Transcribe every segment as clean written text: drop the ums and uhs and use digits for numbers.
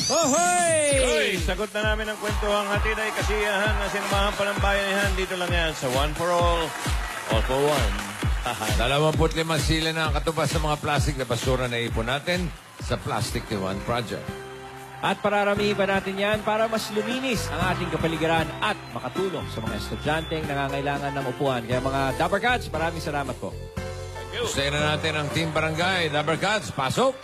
Hoy! Sagot na namin ang kwentuhang hatid ay kasiyahan na sinamahan pa ng bayanihan. Dito lang yan sa One for All for One. 25 sila na ang katubas sa mga plastic na basura na ipon natin sa Plastic to One Project. At pararamihin pa natin yan para mas luminis ang ating kapaligiran at makatulong sa mga estudyanteng nangangailangan ng upuan. Kaya mga Dapper Cats, maraming salamat po. Gusto na natin ang Team Barangay. Dapper Cats, pasok!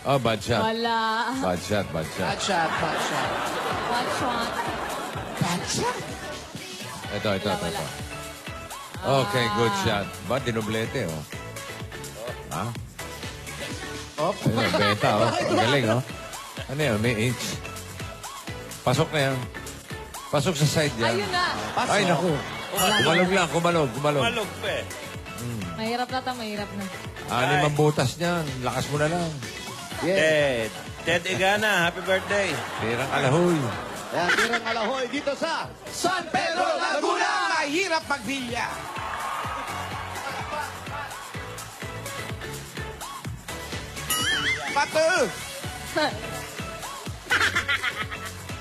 Oh, bad shot. Wala. Bad shot, bad shot. Watch shot. Ito. Okay, good shot. Ba, dinublete, oh. Ha? Ayun, beta, oh. Ang galing, oh. Ano yun, may inch. Pasok na yan. Pasok sa side yan. Ayun na. Ay, naku. Kumalog. Malog pa eh. Mahirap na. Anim ang butas niyan. Lakas mo na lang. Ted Igana, happy birthday. Tirang alahoy. Ayan, tirang alahoy dito sa San Pedro, Laguna! Mahirap magbilya. Pato!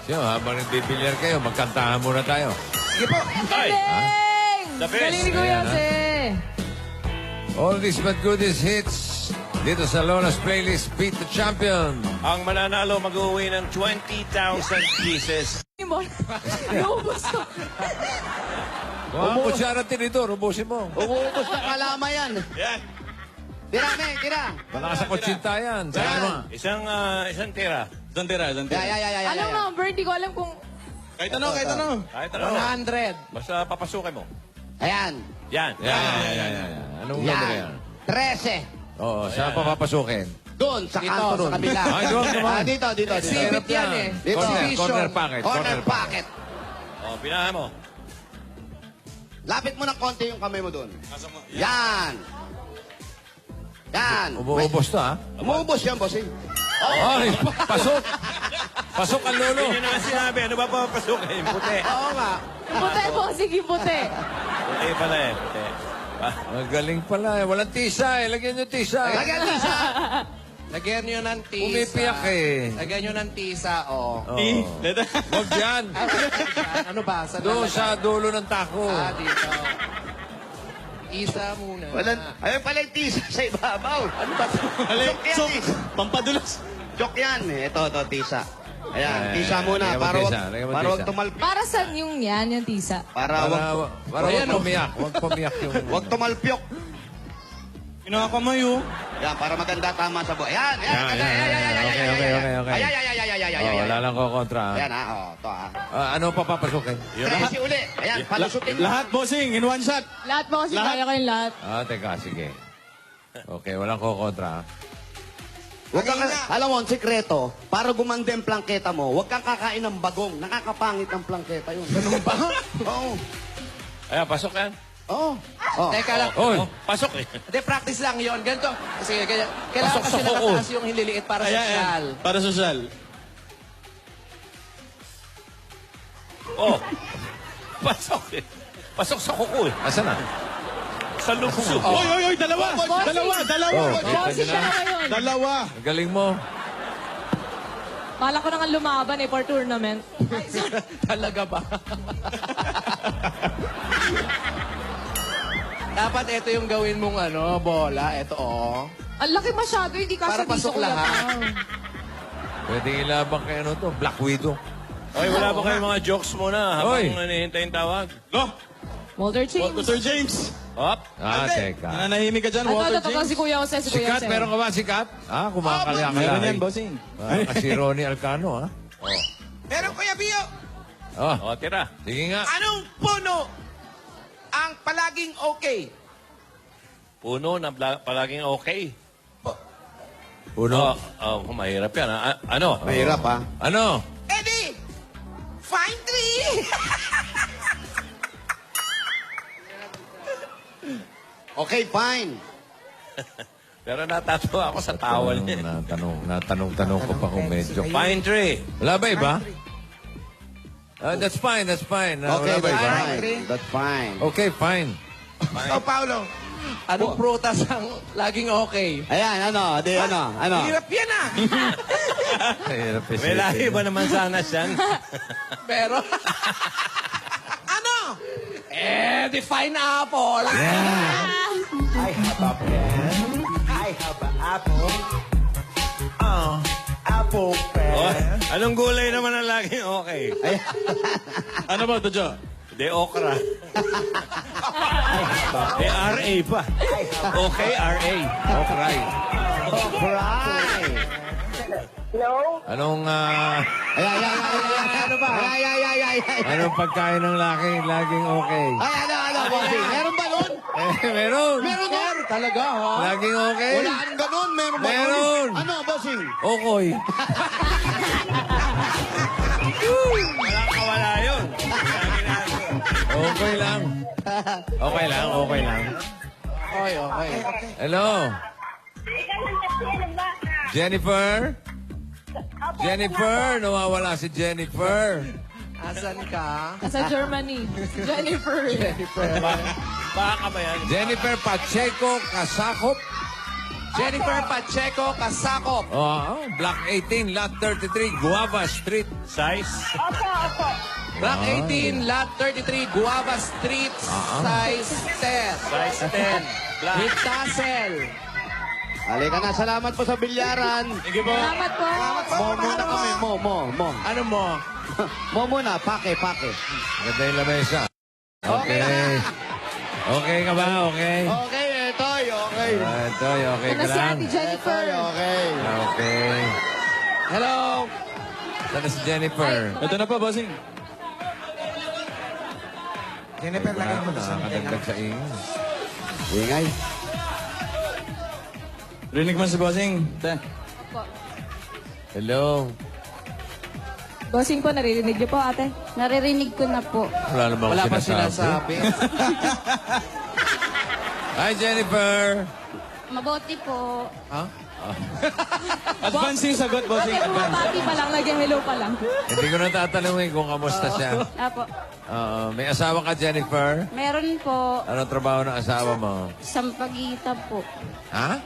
Siya, habang nagbibilyar kayo, magkantahan muna tayo. Sige po. Ay! Galing! The best. Galing ni Kuya Ayan, ha? Jose. All these but goodies hits dito sa Lona's Playlist Beat the Champion. Ang mananalo mag-uwi ng 20,000 pieces. Iubos ko. Kung ang kutsara tinidor, ubusin mo. umuubos na kalama yan. Yan. Tira, Meng, tira. Baka sa kutsinta yan. Sa ano? Isang tira. Yeah. Anong number? Hindi ko alam kung... Kahit ano. Kahit ano. 100. Basta papasukin mo. Ayan. Yan. Yan. Anong numero yan? 13. Oo, saan pa papasukin? Doon, sa kanto, sa kabila. Ay, doon naman. Dito. Hirap yan eh. Dito. Corner pocket. Corner pocket. Pinahan mo. Lapit mo ng konti yung kamay mo doon. Yan. Umuubos to, ha? Umuubos yan, bossing. Ay, pasok! Pasok ang lolo! Hindi na nga sinabi. Ano ba papasukin? Puti. Oo nga. Puti po, sige puti. Puti pala eh. Puti. Magaling pala eh. Walang tisa eh. Lagyan nyo tisa. Lagyan tisa. Lagyan nyo ng tisa. Umipiyak eh. Lagyan nyo ng tisa, oh. Huwag yan. Ano ba? Saan Doon lalagay? sa dulo ng tako. Dito. Tisa muna. Ayun pala yung tisa sa ibabaw. Ano ba ito? Joke yan. Pampadulas. Joke yan. Ito, tisa. Ayan, tisa muna. lagyan mo Para tisa, lagyan mo wag tisa. tumalpik. Para saan yung yan, yung tisa? Para wag Para huwag pumiyak. Huwag pumiyak yung... Huwag tumalpyok. Kinakamay, oh. Yan, para maganda tama sa buhay. Yan. Okay. Oh, wala lang ko kontra. Ayan, ito Ano pa papasukin? Tracy uli. Ayan, palusutin mo. Lahat, bossing, in one shot. Lahat po kasi kaya ko yung lahat. Teka, sige. Okay, walang ko kontra. Huwag kang, alam mo, ang sikreto, para gumanda yung plangketa mo, huwag kang kakain ng bagong. Nakakapangit ang plangketa yun. Ganun ba? Oo. Ayan, pasok yan. Oo. Teka lang. Oy! Pasok eh. Hindi, practice lang yon. Ganito. Kasi kailangan Pasok sa kasi kuko. nakataas yung hililiit para sa social. Para social. Oh. Pasok eh. Pasok sa kuko eh. Asan na? Sa lukso. Oy, dalawa! Oh, Bossy kita siya nyo na na. ngayon. Dalawa! Ang galing mo. Bala ko na nga lumaban eh for tournament. Talaga ba? Dapat ito yung gawin mong bola. Ito, oh. Ang laki masyado, hindi kasi Para pasok dito, Kuya lahat. Pao. Pwede ilabang kayo to. Black Widow. Oy, wala ba kayong mga jokes muna habang Oy. nanihintay yung tawag? Go! Walter James. Sir James! Hop. Teka. Nananahimik ka dyan, Ano, Walter ito James. si Kuya Jose, si Kuya Sikat, Jose. meron ka ba sikat? Kumakalya-kalya. Meron yan, bossing. Kasi Ronnie Alcano, ha? Pero Kuya Bio, Oh, Tira. sige nga. anong puno ang palaging okay? Puno na palaging okay. Uno. Mahirap yan. Ano? Mahirap, ha? Ano? Eddie! Fine tree! Okay, fine. Pero natatawa ako sa towel niya. Natanong ko pa kung medyo. Pine tree. Wala ba iba? That's fine, that's fine. Okay, Wala ba that's iba? fine. That's fine. Okay, fine. Oh, Paolo. Anong prutas ang laging okay? Ayan, ano? Hirap yan ah! Hirap May lahi ba naman sana siyan? Pero... ano? Define apple. I have a pen. I have an apple. Apple pen. Oh, anong gulay naman ang laging okay? Ano ba, Tojo? De okra. De RA pa. Okay, RA. Okray. Right. Anong, Ano ba? anong pagkain ng laging okay? Ano, bossing? Meron ba nun? Meron. Meron nun? Talaga, ha? Laging okay? Wala kang ganun. Meron ba nun? Meron. Ano, bossing? Okoy. Walang kawala yun. Okay lang. Okay lang, okay lang. Okay. Hello? Jennifer? Jennifer? Nawawala si Jennifer. Asan ka? Sa Germany. Jennifer. Baka ba yan? Jennifer Pacheco Kasakop. Jennifer Pacheco Kasakop. Oh, Block 18, Lot 33, Guava Street. Size? Block 18, Lot 33, Guava Street, size 10. Size 10. Black. With tassel. Halika na. Salamat po sa bilyaran. Salamat po. Mo muna kami. Mo. Ano mo? Mo muna. Pake. Ganda yung lamesa. Okay. Okay ka ba? Okay. Okay, Etoy. Okay. Toy, okay Ito ka na si lang? Ate Jennifer. Okay. Okay. Hello? Saan na si Jennifer? Ito na pa, bossing. Jennifer, lagay mo na sa Nakakadagdag sa ingin. Ingay. Rinig mo si bossing. Te. Hello? Bossing po, naririnig niyo po, ate. Naririnig ko na po. Wala namang Wala pa sinasabi. sinasabi. Hi, Jennifer! Mabuti po. Advance yung sagot, bossing. Ate, Advance. bumabati pa lang, nag-hello pa lang. Hindi ko na tatanungin kung kamusta siya. Apo. May asawa ka, Jennifer? Meron po. Anong trabaho ng asawa mo? Sampagita po. Ha?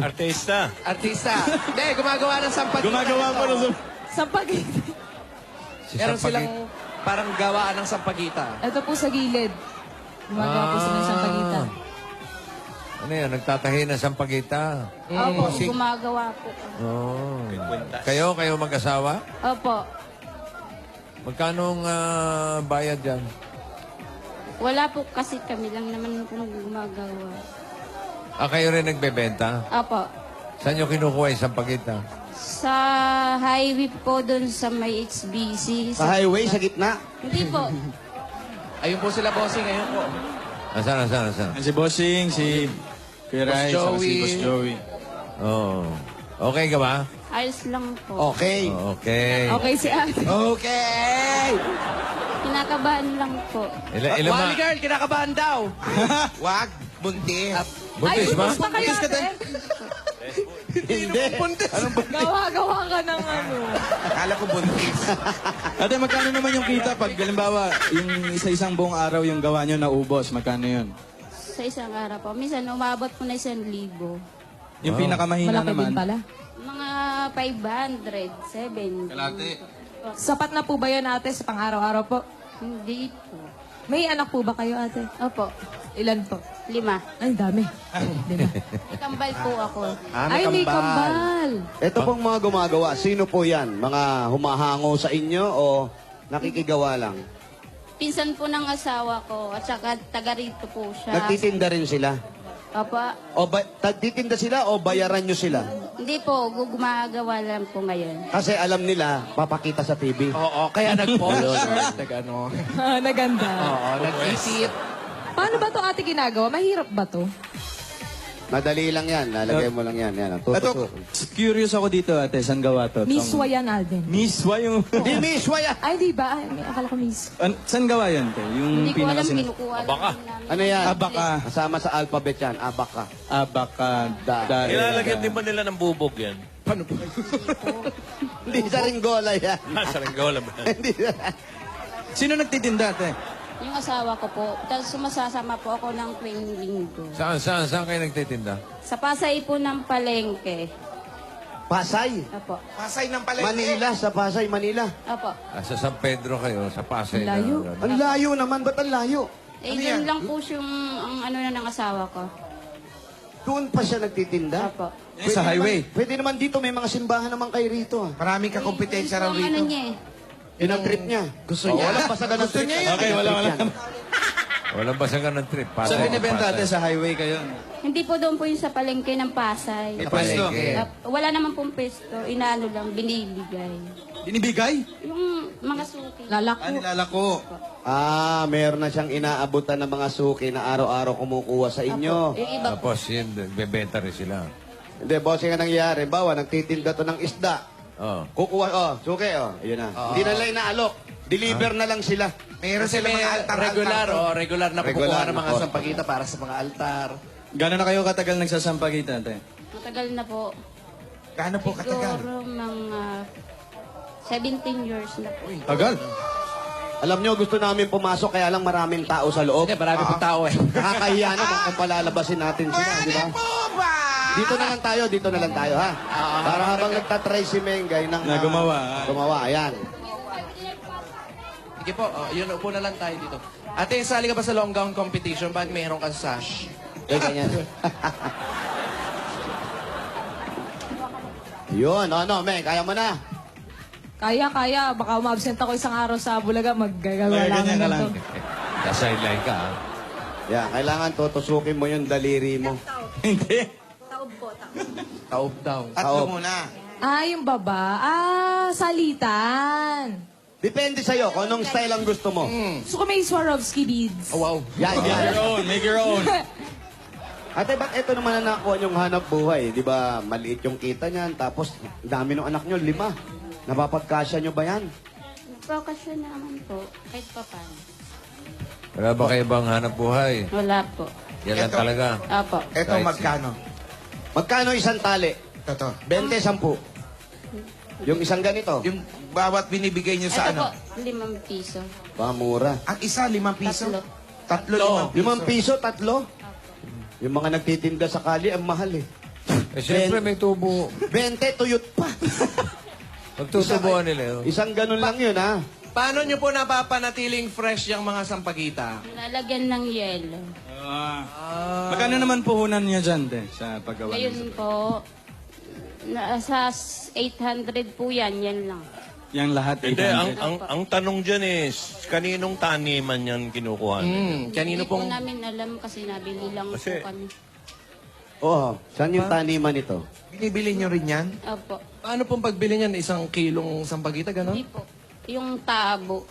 Artista. Artista. Hindi, gumagawa ng sampagita. Gumagawa po ng... Sampagita. Si Meron Sampagita. silang parang gawaan ng sampagita. Ito po sa gilid. Gumagawa po sila ng sampagita. Ano yan? Nagtatahi ng sampagita? Opo, gumagawa po. Oo. Kayo mag-asawa? Opo. Magkano bayad dyan? Wala po kasi kami lang naman po gumagawa. Kayo rin nagbebenta? Opo. Saan nyo kinukuha yung sampagita? Sa highway po doon sa may HBC. Sa highway, sa gitna. Hindi po. Ayun po sila, bossing. Ayun po. Saan? Si bossing, si Kuya Rai, Boss saka si Joey. Boss Joey. Oo. Okay ka ba? Ayos lang po. Okay. Okay. Okay si ate. Okay. Kinakabahan lang po. Ilan Wally girl, kinakabahan daw. Wag. Buntis. Buntis ba? Basta kayo, ate. Hindi. Gawa ka ng ano. Akala ko buntis. Ate, magkano naman yung kita pag, halimbawa, yung isa-isang buong araw yung gawa nyo naubos, magkano yun? Sa isang araw po. Minsan, umabot po na 1,000. Yung pinakamahina Malaki naman. din pala. Mga 500, 7. Kalate. Sapat na po ba yun, ate, sa pang-araw-araw po? Hindi po. May anak po ba kayo, ate? Opo, Ilan po? 5. Ay, dami. Diba? Kambal po ako. Ay, may kambal. Ito pong mga gumagawa, sino po yan? Mga humahango sa inyo o nakikigawa lang? Pinsan po ng asawa ko at saka taga rito po siya. Nagtitinda rin sila? Papa, O nagtitinda sila o bayaran nyo sila? hindi po, gumagawa lang po ngayon. Kasi alam nila, papakita sa TV. Oo, kaya nag-poster. Nag-ano. Naganda. Oo, nag-isip. Paano ba to ate ginagawa? Mahirap ba to? Madali lang yan. Lalagay mo lang yan. Yan. Ito, Tutusok. curious ako dito, ate. Saan gawa to? Miswa yan, Alden. Miswa yung... Di miswa yan. Ay, di ba? Ay, akala ko miss. Saan gawa yan, te? Yung Hindi ko alam, pinakasin... kinukuha Abaka. lang namin. Ano yan? Abaka. Kasama sa alphabet yan. Abaka. Abaka. Ilalagyan din ba nila ng bubog yan? Hindi sa ringgola yan. Sa Ringgola ba? Hindi. Sino nagtitinda, ate? Yung asawa ko po, tapos sumasasama po ako ng tuwing linggo. Saan kayo nagtitinda? Sa Pasay po ng palengke. Pasay. Apo. Pasay ng palengke. Manila. Sa Pasay, Manila. Apo. Sa San Pedro kayo, sa Pasay. Layo. Na, Ang layo naman. Ba't ang layo? Eh, yun lang po yung ang ano na ng asawa ko. Doon pa siya nagtitinda? Apo. Sa highway. Pwede naman dito. May mga simbahan naman kayo rito. Maraming kakompetensya raw Yung ano rito. niya eh. Yun ang trip niya. Gusto niya. Walang pasaga ng Gusto trip. niya yun. Okay, wala. Walang basagan ng trip. Pasay, Saan binibenta, ate? Pasay. Sa highway kayo? Hindi po doon po yung sa palengke ng Pasay. Sa pwesto. Wala naman pong pesto. Inaano lang, binibigay. Binibigay? Yung mga suki. Lalako. Nilalako. Meron na siyang inaabutan ng mga suki na araw-araw kumukuha sa inyo. Yung iba po. Tapos yun, bebenta rin sila. Hindi, bossing nga nangyari. Bawa, nagtitinda to ng isda. Oh. Kukuha, suki, Ayun na. Hindi na nila inaalok. Deliver na lang sila. Meron sila mga altar. regular na Regular kukuha ng mga na po. sampagita para sa mga altar. Gano'n na kayo katagal nagsasampagita, ate? Matagal na po. Gaano po katagal? Siguro mga 17 years na po. Tagal. Alam nyo, gusto namin pumasok, kaya lang maraming tao sa loob. Hindi, marami pong tao eh. Nakakahiya naman kung palalabasin natin sila, di ba? Dito na lang tayo, ha? Para habang nagtatry si Mengay ng... Na gumawa. Gumawa, ayan. Sige po, yun, upo na lang tayo dito. Ate, sali ka ba sa long gown competition? Bakit mayroon kang sash? Eh, ganyan. Yun, Meng, kaya mo na. Kaya. Baka ma-absent ako isang araw sa Bulaga. Maggagawa Ay, lang ganyan ka lang. nito. Sa-sideline ka, ha? Yeah, kailangan tutusukin mo yung daliri mo. Hindi. Taob daw. Tatlo Taob. muna. Yung baba. Salitan. Depende sa'yo kung anong style ang gusto mo. Gusto ko may Swarovski beads. Oh, wow. Yan. Make your own. Ate, ba't ito naman na nakuha niyong hanap buhay? Di ba, maliit yung kita niyan, tapos dami ng anak niyo, 5. Napapagkasya niyo ba yan? Nagpakasyon naman po. Kahit pa paano. Wala ba kayo bang hanap buhay? Wala po. Yan lang talaga. Apo. Ito Kahit magkano? Magkano isang tali? Ito. 20, 10. Yung isang ganito, Yung bawat binibigay niyo sa Ito po, ano? 5 piso. mura. Ang isa, 5 piso. Tatlo. Tatlo, 5 piso. 5 piso, 3. Yung mga nagtitinda sa kali, ang mahal eh. Eh, siyempre may tubo. 20, tuyot pa. Magtutubuan nila yun. Isang ganun lang yun, ha? Paano nyo po napapanatiling fresh yung mga sampagita? Lalagyan ng yelo. Magkano naman puhunan niyo dyan, te, sa paggawa? Ngayon po, nasa 800 po yan lang. Yang lahat, Hindi, 800. ang tanong dyan is, kaninong taniman yan kinukuha nila? Kanino Hindi po pong... namin alam kasi nabili lang Kasi- po kami. Oo. Saan yung taniman ito? Binibili niyo rin yan? Opo. Paano pong pagbili niyan? Isang kilong sampagita, gano'n? Hindi po. Yung tabo.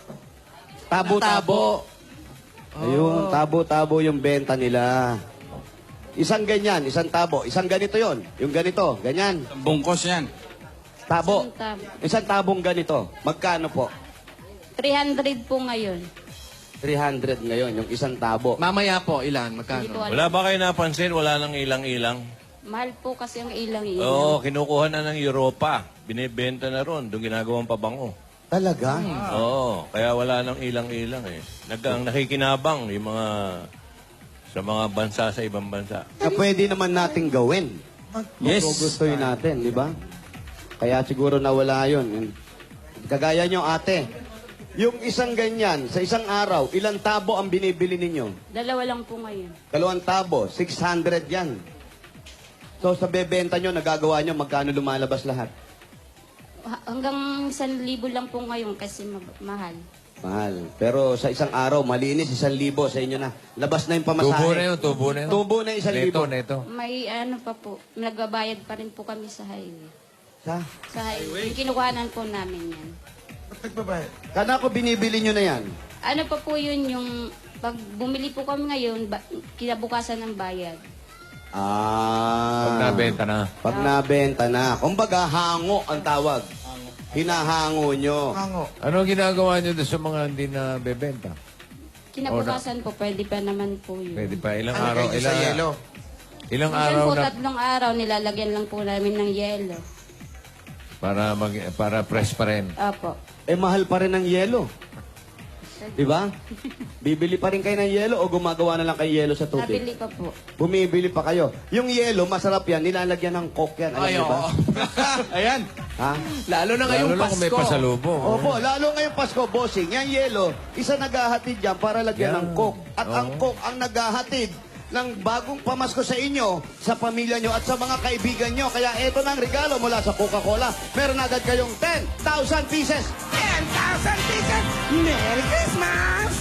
Tabo-tabo. Ayun, tabo-tabo yung benta nila. Isang ganyan, isang tabo. Isang ganito yon. Yung ganito, ganyan. Bungkos yan. Tabo. Isang tabo. Isang tabong ganito. Magkano po? 300 po ngayon. 300 ngayon, yung isang tabo. Mamaya po, ilan? Hindi ko Magkano? alam. Wala ba kayo napansin? Wala nang ilang-ilang. Mahal po kasi ang ilang-ilang. Oo, kinukuha na ng Europa. Binibenta na ron. Doon ginagawang pabango. Talaga? Oo, kaya wala nang ilang-ilang eh. Ang nakikinabang yung mga sa mga bansa sa ibang bansa. Na pwede naman nating gawin. Yes. Kung gustuhin natin, di ba? Kaya siguro nawala yun. Kagaya nyo, ate. Yung isang ganyan, sa isang araw, ilang tabo ang binibili ninyo? 2 lang po ngayon. 2 tabo, 600 yan. So sa bebenta nyo, nagagawa nyo, magkano lumalabas lahat? Hanggang 1,000 lang po ngayon kasi mahal. Mahal. Pero sa isang araw, malinis, 1,000 sa inyo na. Labas na yung pamasahe. Tubo na yun, tubo na yun. Tubo na 1,000. Neto. May ano pa po, nagbabayad pa rin po kami sa highway. Sa? Sa highway. Yung kinukuhanan po namin yan. Ba't nagbabayad? Kana ko binibili nyo na yan. Ano pa po yun yung, pag bumili po kami ngayon, kinabukasan ng bayad. Pag nabenta na. Pag nabenta na. Kumbaga, hango ang tawag. Hinahango nyo. Hango. Ano ginagawa nyo doon sa mga hindi na bebenta? Kinabukasan po, pwede pa naman po yun. Pwede pa. Ilang Ano araw? kayo sa yelo? Ilang Minsan araw po, na 3 araw, nilalagyan lang po namin ng yelo. para fresh pa rin. Opo. Eh, mahal pa rin ang yelo. Di ba? Bibili pa rin kayo ng yelo o gumagawa na lang kayo yelo sa tubig? Nabili pa po. Bumibili pa kayo. Yung yelo, masarap yan. Nilalagyan ng coke yan. Alam Ay, niyo ba? oo. Ayan. Ha? Lalo na ngayong Lalo lang kung may Pasko. pasalubong. Opo, lalo ngayong Pasko, bossing. Yan yelo, isa naghahatid yan para lagyan Yan. ng coke. At Oo. ang coke ang naghahatid ng bagong pamasko sa inyo, sa pamilya nyo at sa mga kaibigan nyo. Kaya eto na ang regalo mula sa Coca-Cola. Meron agad kayong 10,000 pieces. 10,000 pieces! Merry Christmas!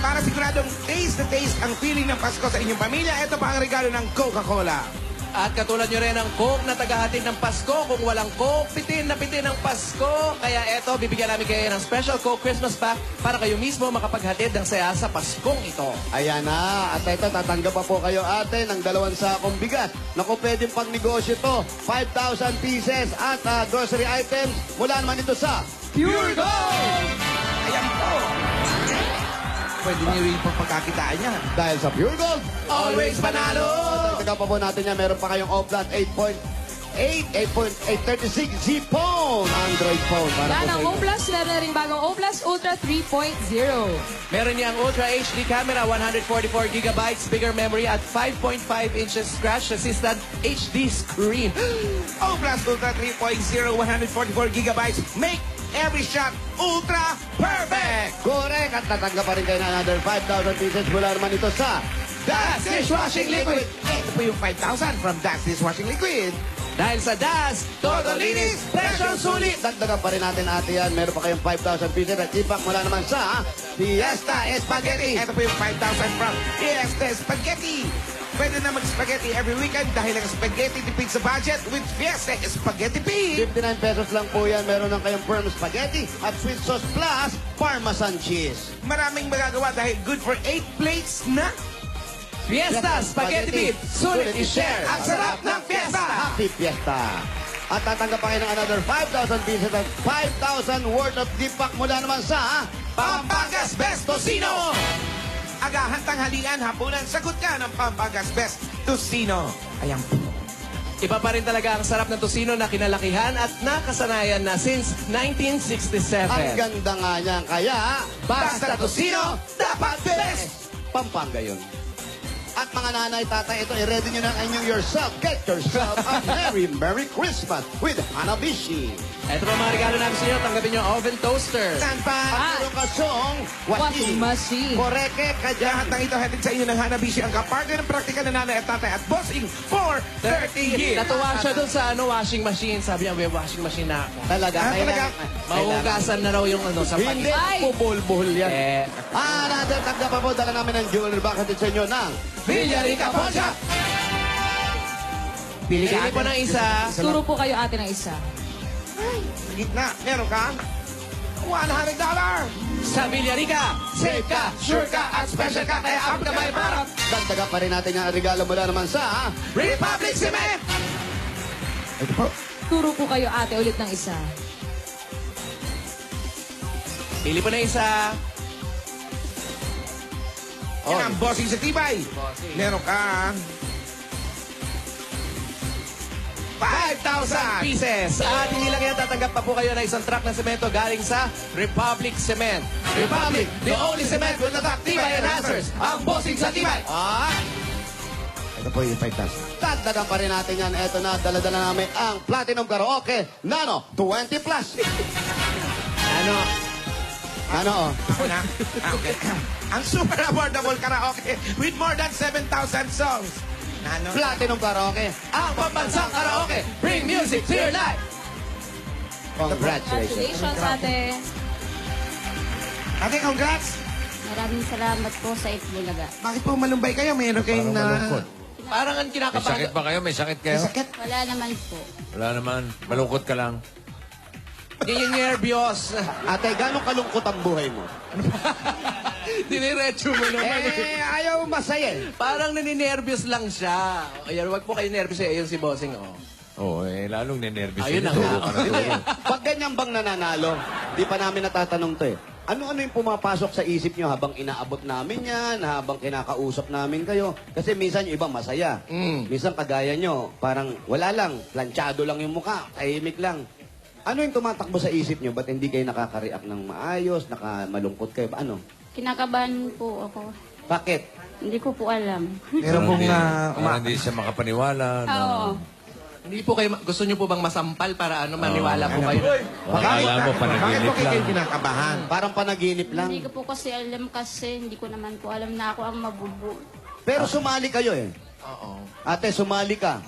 Para siguradong taste na taste ang feeling ng Pasko sa inyong pamilya, ito pa ang regalo ng Coca-Cola. At katulad nyo rin ang Coke na tagahatid ng Pasko. Kung walang Coke, pitin na pitin ang Pasko. Kaya eto, bibigyan namin kayo ng special Coke Christmas Pack para kayo mismo makapaghatid ng saya sa Paskong ito. Ayan na. At ito, tatanggap pa po kayo ate ng 2 sakong bigas. Naku, pwedeng pang negosyo to. 5,000 pieces at grocery items mula naman ito sa Pure Gold! Ayan po! Pwede niyo rin pong pagkakitaan niya. Dahil sa Pure Gold, Always panalo! Taga pa po natin yan. Meron pa kayong Oplat 8.36 Z phone. Android phone. Para Yan po ang sa O+, meron na rin bagong O+, Ultra 3.0. Meron niyang Ultra HD camera, 144 gigabytes, bigger memory at 5.5 inches scratch-resistant HD screen. O Plus Ultra 3.0, 144 gigabytes. Make every shot ultra perfect! Correct. At tatanggap pa rin kayo ng another 5,000 pieces mula naman ito sa Das Dishwashing Liquid! Ito po yung 5,000 from Das Dishwashing Liquid. Dahil sa DAS, todo linis, presyong sulit. Dagdagan pa rin natin ate yan. Meron pa kayong 5,000 pieces at ipak mula naman sa Fiesta Spaghetti. Ito po yung 5,000 from Fiesta Spaghetti. Pwede na mag-spaghetti every weekend dahil ang spaghetti tipid sa budget with Fiesta Spaghetti Pig. 59 pesos lang po yan. Meron ng kayong firm spaghetti at sweet sauce plus Parmesan cheese. Maraming magagawa dahil good for 8 plates na. Fiesta Spaghetti Pit, sulit i-share. Ang sarap ng fiesta! Happy Fiesta! At tatanggap pa kayo ng another 5,000 pieces at 5,000 worth of gift pack mula naman sa Pampangas Best Tocino! Agahan tanghalian, hapunan, sagot ka ng Pampangas Best Tocino. Ayan po. Iba pa rin talaga ang sarap ng tocino na kinalakihan at nakasanayan na since 1967. Ang ganda nga niyan. Kaya, Basta Tocino, dapat best! Pampanga yun. At mga nanay, tatay, ito, i-ready nyo na ang inyong yourself. Get yourself a Merry Christmas with Hanabishi. Ito po mga regalo namin sa inyo. Tanggapin nyo ang oven toaster. Saan pa? At meron ka siyang Washing machine. Koreke, kadya. Lahat ng ito hatid sa inyo ng Hanabishi, ang kapartner ng praktikal na nanay at tatay at bossing for 30 years. Natuwa siya dun sa washing machine. Sabi niya, may washing machine na ako. Talaga, Ah, talaga? Mahugasan na raw yung sa Hindi, Ay! bubulbul yan. Eh, Another tanggap pa po, dala namin ng jewelry box hatid sa inyo ng Villarica Poncha! Pili po ng isa. Turo po kayo ate ng isa. Sa gitna, meron ka $100. Sa Villarica, safe ka, sure ka, at special ka, kaya up ka may para. Dagdagan pa rin natin yung regalo mula naman sa Republic Cement! Ito po. Turo po kayo ate ulit ng isa. Pili po ng isa. Yan ang bossing sa tibay. Meron ka 5,000 pieces. At hindi lang yan, tatanggap pa po kayo ng isang truck ng semento galing sa Republic Cement. Republic, the only cement with the top tibay enhancers. Ang bossing sa tibay. Ito po yung 5,000. Dagdagan pa rin natin yan. Eto na, dala-dala namin ang Platinum Karaoke Nano 20 Plus. Ano? Ako na. Okay. Ang super affordable karaoke with more than 7,000 songs. Ano? Platinum Karaoke. Ang pambansang karaoke. Bring music to your life. Congratulations. Congratulations ate. Ate, congrats! Maraming salamat po sa Itbulaga. Bakit po malumbay kayo? Meron kayong Parang malungkot. Parang ang May kinakabahan. sakit ba kayo? May sakit kayo? Sakit. Wala naman po. Wala naman. Malungkot ka lang. Hindi yung nervyos. Ate, gano'ng kalungkot ang buhay mo? Diniretso mo naman. Ayaw masaya eh. Parang naninervyos lang siya. Ayan, wag po kayo nervyos eh. Ayun si Bossing, oh. Oo, lalong ninervous Ayun yun. na nga. Turo ka na turo. Pag ganyan bang nananalo, di pa namin natatanong to eh. Ano-ano yung pumapasok sa isip nyo habang inaabot namin yan, habang kinakausap namin kayo? Kasi minsan yung iba masaya. Minsan kagaya nyo, parang wala lang, planchado lang yung mukha, tahimik lang. Ano yung tumatakbo sa isip nyo? Ba't hindi kayo nakaka-react ng maayos, malungkot kayo? Ano? Kinakabahan po ako. Bakit? Hindi ko po alam. Meron pong Parang hindi siya makapaniwala. Oo. Hindi po kayo, gusto niyo po bang masampal para maniwala po kayo? Akala mo, panaginip lang. kinakabahan? Parang panaginip lang. Hindi ko po kasi alam kasi hindi ko naman po alam na ako ang mabubu. Pero sumali kayo eh. Oo. Ate, sumali ka.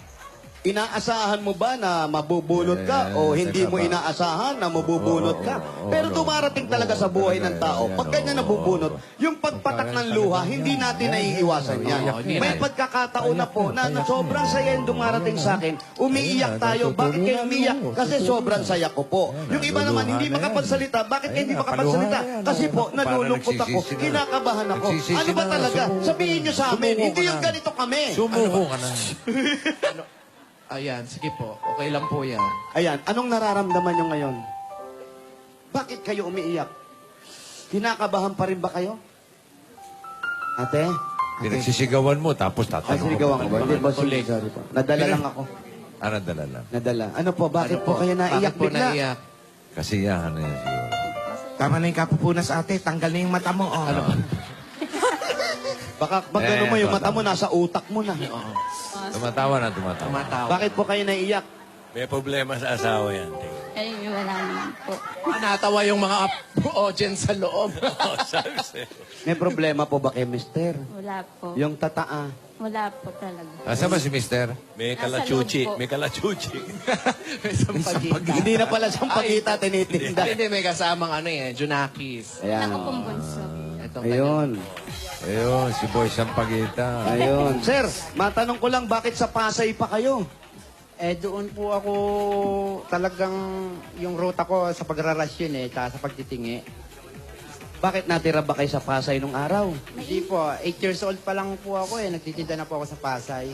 Inaasahan mo ba na mabubunot ka o hindi mo inaasahan na mabubunot ka? Pero dumarating talaga sa buhay ng tao. Pag ganyan nabubunot, yung pagpatak ng luha, hindi natin naiiwasan yan. May pagkakataon na po na sobrang saya yung dumarating sa akin. Umiiyak tayo. Bakit kayo umiiyak? Kasi sobrang saya ko po. Yung iba naman, hindi makapagsalita. Bakit kayo hindi makapagsalita? Kasi po, nalulungkot ako. Kinakabahan ako. Ano ba talaga? Sabihin nyo sa amin. Hindi yung ganito kami. Sumuko ka na. Ayan, sige po. Okay lang po yan. Ayan, anong nararamdaman nyo ngayon? Bakit kayo umiiyak? Kinakabahan pa rin ba kayo? Ate? Pinagsisigawan mo, tapos Ay, tatanong sinigawan ko ba? Hindi ba? Ulit. Sorry po. Nadala lang ako. Dala lang. Nadala. Ano po? Bakit po kayo naiyak Bakit po bigla? naiyak? Kasiyahan na yan siguro. Tama na yung kapupunas, ate. Tanggal na yung mata mo. Oh. Baka pag gano'n mo, yung mata mo nasa utak mo na. Tumatawa na, tumatawa. Tumatawa. Bakit po kayo naiyak? May problema sa asawa yan. Ay, wala naman po. Natawa yung mga audience sa loob. May problema po ba kay mister? Wala po. Yung tataa. Wala po talaga. Asa ba si mister? May Nasa kalachuchi. loob po. May kalachuchi. May sampagita. Hindi na pala siyang pagita tinitinda. Hindi, may kasamang Junakis. Ayan. Ako pong bunso. Itong Ayun. Ayun, si Boy Sampagita. Ayun. Sir, matanong ko lang, bakit sa Pasay pa kayo? Doon po ako talagang yung ruta ko sa pagrarasyon tsaka sa pagtitingi. Bakit natira ba kayo sa Pasay nung araw? Hindi po, 8 years old pa lang po ako nagtitinda na po ako sa Pasay.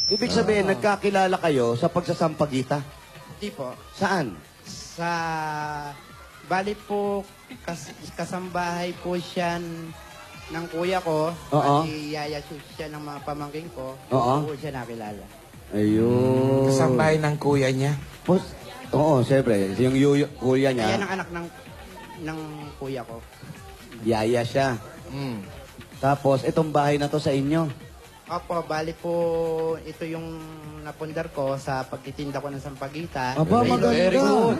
Ibig sabihin, nagkakilala kayo sa pagsasampagita? Hindi po. Saan? Sa, bali po, kasambahay po siya ng kuya ko. Oo. Bali, yaya siya ng mga pamangking ko. Oo. Po siya nakilala. Ayun. Kasambahay ng kuya niya. Oo, siyempre. Yung kuya Kaya niya, ng anak ng kuya ko. yaya siya. Tapos, itong bahay na to sa inyo. Opo, bali po, ito yung napundar ko sa pagtitinda ko ng sampagita. Aba, maganda. Very good.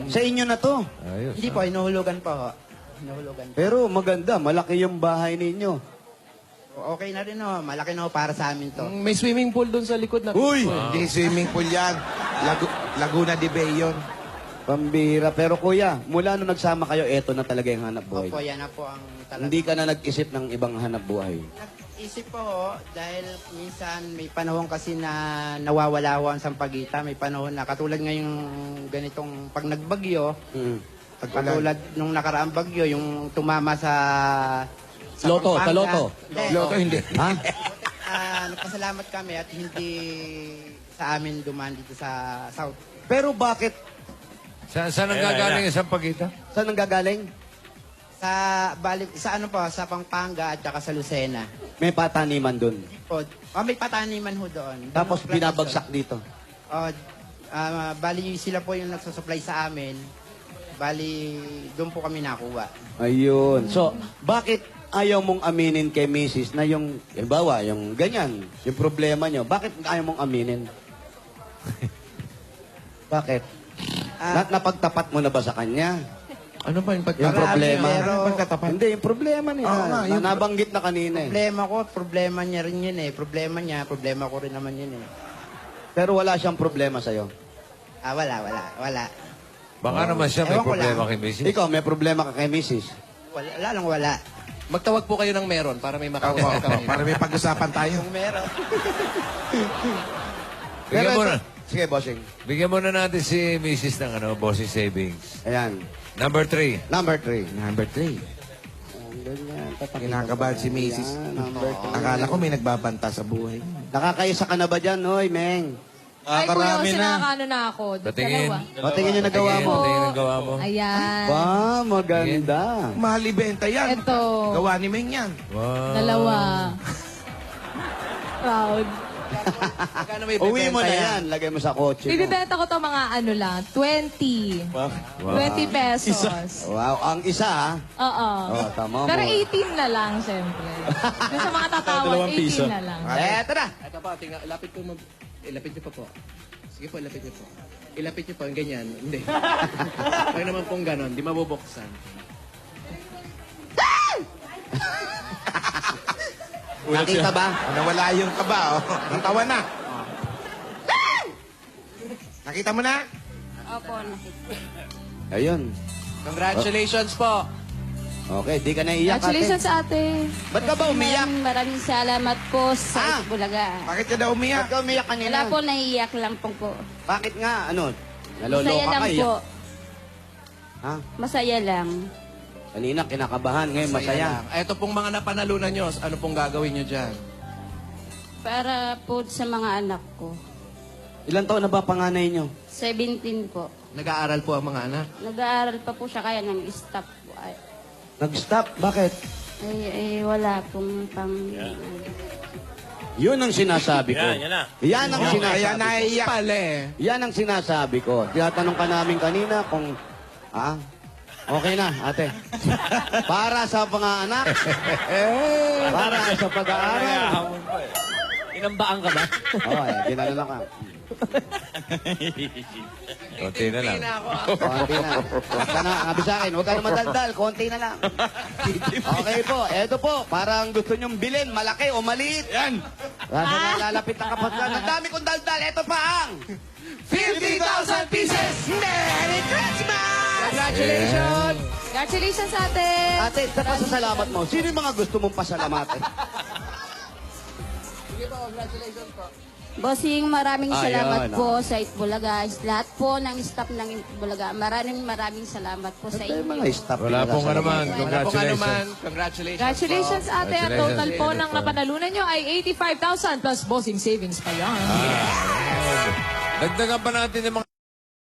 Sa inyo na to. Ayos. Hindi po, inuhulugan po ho. Inuhulugan po. Pero maganda, malaki yung bahay ninyo. Okay na rin ho, malaki na ho para sa amin to. May swimming pool doon sa likod na. Uy! Hindi swimming pool yan. Laguna de Bay yun. Pambira. Pero kuya, mula nung nagsama kayo, eto na talaga yung hanap buhay. Opo, yan na po ang talaga. Hindi ka na nag-isip ng ibang hanap buhay. Nag-isip po ho, dahil minsan may panahon kasi na nawawala ho ang sampagita. May panahon na katulad ngayong ganitong pag nagbagyo, katulad nung nakaraang bagyo, yung tumama sa Loto, Pampanga. taloto. Loto, hindi. Ha? Nagpasalamat kami at hindi sa amin dumaan dito sa South. Pero bakit? Saan ang gagaling yung Sampagita? Saan ang gagaling? Sa ano po, sa Pampanga at saka sa Lucena. May pataniman dun. May pataniman ho doon. Tapos Doon ang binabagsak dito. bali sila po yung nagsusupply sa amin. Bali, doon po kami nakuha. Ayun. So, bakit ayaw mong aminin kay Mrs. na yung, halimbawa, yung ganyan, yung problema nyo, bakit ayaw mong aminin? Bakit? Napagtapat mo na ba sa kanya? Ano ba yung Yung problema? Pero- Hindi, yung problema niya. Oo nga, yung- Nabanggit na kanina eh. Problema ko, problema niya rin yun eh. Problema niya, problema ko rin naman yun eh. Pero wala siyang problema sa'yo. Wala. Baka naman siya may Ewan ko problema lang. kay Mrs. Ikaw, may problema ka kay Mrs. Wala. Magtawag po kayo ng meron para may makausap kami. Para may pag-usapan tayo. Kung meron. Bigyan mo na. Sige, bossing. Bigyan mo na natin si Mrs. ng Bossy Savings. Ayan. Number 3. Number 3. Number 3. Ganyan. Papakita Kinakabahan mo si yan. Macy's. Yan, number 3. Akala ko may nagbabanta sa buhay. Nakakaisa ka na ba dyan, hoy, Meng? Ay, kuya, sinakano na ako. Patingin. Dalawa. O, tingin yung nagawa mo. Tingin ang gawa mo. Ayan. Ba, maganda. Mahal ibenta yan. Ito. Gawa ni Meng yan. Wow. Dalawa. Proud. Magkano may Uwi mo na bibenta yan. Lagay mo sa kotse mo. Ibibenta ko to mga ano lang, 20. 20 pesos. Wow, ang isa, ha? Oo. Oh, tama mo. Pero 18 na lang, siyempre. Yung sa mga tatawag, 18 na lang. Eto na. Ito po, tingnan, ilapit ko ilapit niyo pa po. Sige po, ilapit niyo po. Ilapit niyo po, yung ganyan. Hindi. Kaya naman pong ganon, di mabubuksan. Nakita ba? Nawala yung kaba, oh. Natawa na. Nakita mo na? Opo, nakita. Ayun. Congratulations po. Okay, di ka naiyak, ate. Congratulations, ate. Ba't ka ba umiyak? Maraming salamat po sa Bulaga. Bakit ka daw Ba't umiyak? ka umiyak kanina? Wala po, naiiyak lang po po. Bakit nga? Ano? Masaya Naloloka lang ka, po. iyak. Ha? Masaya lang. Kanina, kinakabahan. Ngayon, masaya. lang. Ito pong mga napanalunan nyo, ano pong gagawin nyo dyan? Para po sa mga anak ko. Ilan taon na ba panganay nyo? 17 po. Nag-aaral po ang mga anak. Nag-aaral pa po siya kaya nang stop po. Ay, Nag-stop? Bakit? wala pong pang... Yun ang sinasabi ko. Yan na. Yan ang Kaya sinasabi ko. naiiyak pala eh. Yan ang sinasabi ko. Tinatanong ka namin kanina kung... Okay na, ate. Para sa panganak. Para sa pag-aaral. Inambaan ka ba? Oo, ginano lang ka. Konti na lang. Konti na. Huwag ka na, sabi sa akin, huwag ka na madaldal. Konti na lang. Okay po, eto po. Parang gusto nyong bilhin, malaki o maliit. Yan. Kasi nalalapit ang kapatid. Ang dami kong daldal. Eto pa ang 50,000 pieces! Merry Christmas! Congratulations! Congratulations, ate. ate. Sa pasasalamat mo, sino yung mga gusto mong pasalamatin? Bossing, maraming salamat Ayun, po sa Itbulaga. Lahat po ng staff ng Itbulaga. Maraming salamat po sa Ito yung inyo. mga staff. Wala nila pong sa ano man. Wala pong ano Congratulations. man. Congratulations. Congratulations, ate. Ang total po ng napanalunan nyo ay 85,000 plus bossing savings pa yan. Dagdagan pa natin yung mga